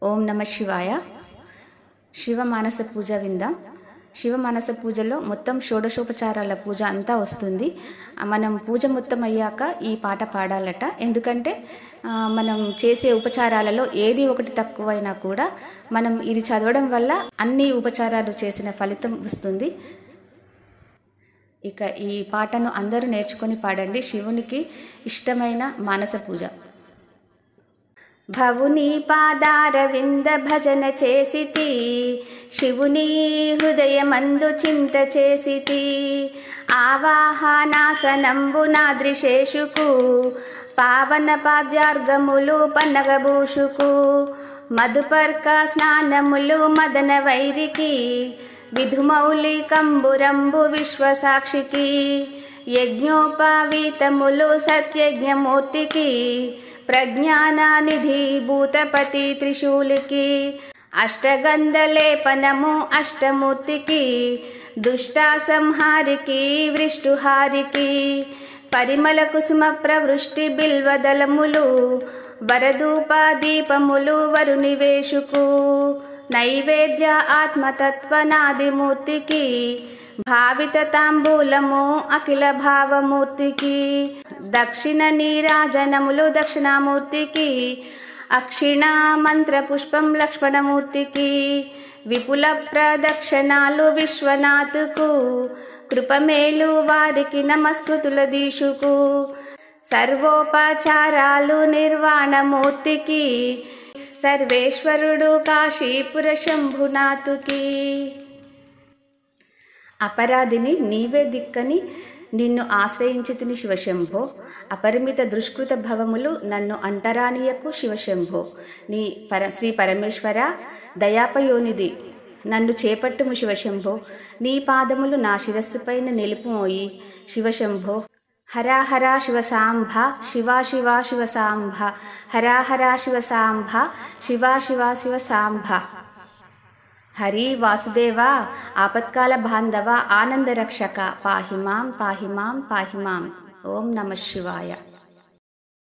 ఓం నమ శివాయ. శివమానస పూజ విందాం. శివమానస పూజలో మొత్తం షోడశోపచారాల పూజ అంతా వస్తుంది. మనం పూజ మొత్తం అయ్యాక ఈ పాట పాడాలట. ఎందుకంటే మనం చేసే ఉపచారాలలో ఏది ఒకటి తక్కువైనా కూడా మనం ఇది చదవడం వల్ల అన్ని ఉపచారాలు చేసిన ఫలితం వస్తుంది. ఇక ఈ పాటను అందరూ నేర్చుకొని పాడండి. శివునికి ఇష్టమైన మానస పూజ. భవుని పాదారవింద భజన చేసితి, శివుని హృదయమందు చింత చేసితి. ఆవాహనాసనంబు నాద్రిశేషుకు, పావన పాద్యార్గములు పన్నగభూషుకు. మధుపర్క స్నానములు మదన వైరికి, విధుమౌలి కంబురంబు విశ్వసాక్షికి. యజ్ఞోపవీతములు సత్యజ్ఞమూర్తికి, ప్రజ్ఞానానిధి భూతపతి త్రిశూలికి. అష్టగంధలేపనము అష్టమూర్తికి, దుష్ట సంహారికి వృష్టుహారికి. పరిమళ కుసుమ ప్రవృష్టి బిల్వదళములు, వరదూప దీపములు వరునివేషుకు. నైవేద్య ఆత్మతత్వనాదిమూర్తికి, భావిత తాంబూలము అఖిల భావమూర్తికి. దక్షిణ నీరాజనములు దక్షిణామూర్తికి, అక్షిణ మంత్ర పుష్పం లక్ష్మణమూర్తికి. విపుల ప్రదక్షిణాలు విశ్వనాథుకు, కృపమేలు వారికి నమస్కృతుల దీశుకు. సర్వోపచారాలు నిర్వాణమూర్తికి, సర్వేశ్వరుడు కాశీపుర శంభునాథుకి. అపరాధిని నీవే దిక్కని నిన్ను ఆశ్రయించితిని శివశంభో. అపరిమిత దుష్కృత భవములు నన్ను అంటరానియకు శివశంభో. నీ శ్రీ పరమేశ్వర దయాపయోనిది నన్ను చేపట్టుము శివశంభో. నీ పాదములు నా శిరస్సుపైన నిలుపుమోయి శివశంభో. హర హర శివసాంభ, శివ శివ శివసాంభ, హర హర శివసాంభ, శివ శివ శివసాంభ. హరి వాసుదేవ ఆపత్కాల బాంధవ ఆనందరక్షక, పాహి మాం పాహి మాం పాహి మాం. ఓం నమ శివాయ.